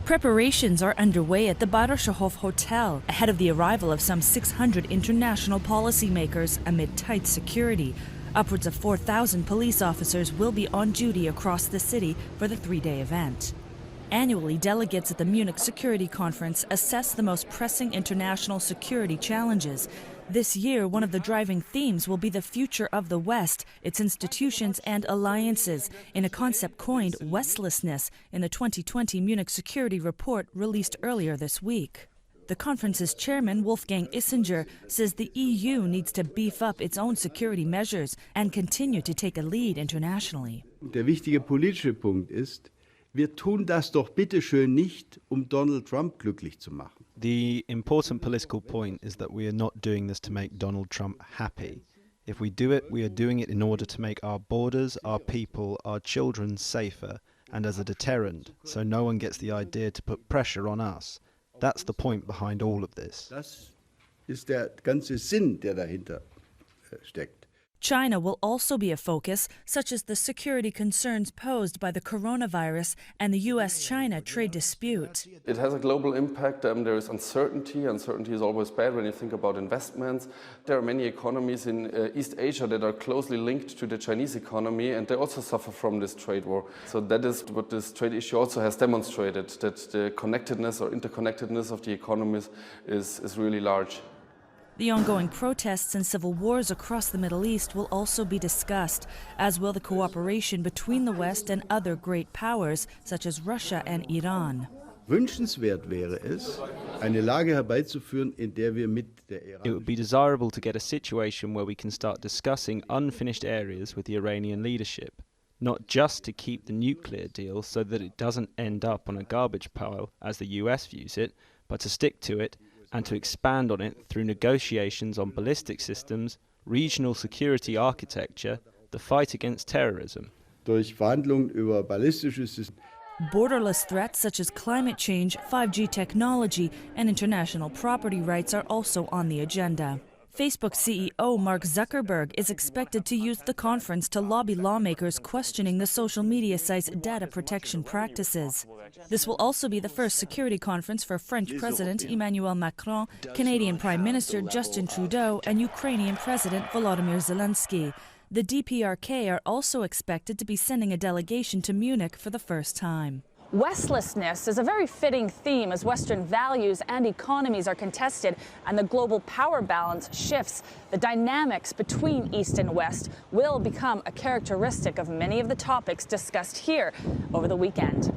Preparations are underway at the Bayerischerhof Hotel ahead of the arrival of some 600 international policymakers amid tight security. Upwards of 4,000 police officers will be on duty across the city for the three-day event. Annually, delegates at the Munich Security Conference assess the most pressing international security challenges. This year, one of the driving themes will be the future of the West, its institutions and alliances, in a concept coined Westlessness in the 2020 Munich Security Report released earlier this week. The conference's chairman, Wolfgang Ischinger, says the EU needs to beef up its own security measures and continue to take a lead internationally. Der wichtige politische Punkt ist, wir tun das doch bitte schön nicht, Donald Trump glücklich zu machen. The important political point is that we are not doing this to make Donald Trump happy. If we do it, we are doing it in order to make our borders, our people, our children safer and as a deterrent, so no one gets the idea to put pressure on us. That's the point behind all of this. Das ist der ganze Sinn, der dahinter steckt. China will also be a focus, such as the security concerns posed by the coronavirus and the US-China trade dispute. It has a global impact. There is uncertainty. Uncertainty is always bad when you think about investments. There are many economies in East Asia that are closely linked to the Chinese economy, and they also suffer from this trade war. So that is what this trade issue also has demonstrated, that the connectedness or interconnectedness of the economies is really large. The ongoing protests and civil wars across the Middle East will also be discussed, as will the cooperation between the West and other great powers, such as Russia and Iran. Wünschenswert wäre es, eine Lage herbeizuführen, in der wir mit der Iran. It would be desirable to get a situation where we can start discussing unfinished areas with the Iranian leadership, not just to keep the nuclear deal so that it doesn't end up on a garbage pile as the US views it, but to stick to it and to expand on it through negotiations on ballistic systems, regional security architecture, the fight against terrorism. Durch Verhandlungen über ballistische Systeme. Borderless threats such as climate change, 5G technology, and international property rights are also on the agenda. Facebook CEO Mark Zuckerberg is expected to use the conference to lobby lawmakers questioning the social media site's data protection practices. This will also be the first security conference for French President Emmanuel Macron, Canadian Prime Minister Justin Trudeau, and Ukrainian President Volodymyr Zelensky. The DPRK are also expected to be sending a delegation to Munich for the first time. Westlessness is a very fitting theme as Western values and economies are contested and the global power balance shifts. The dynamics between East and West will become a characteristic of many of the topics discussed here over the weekend.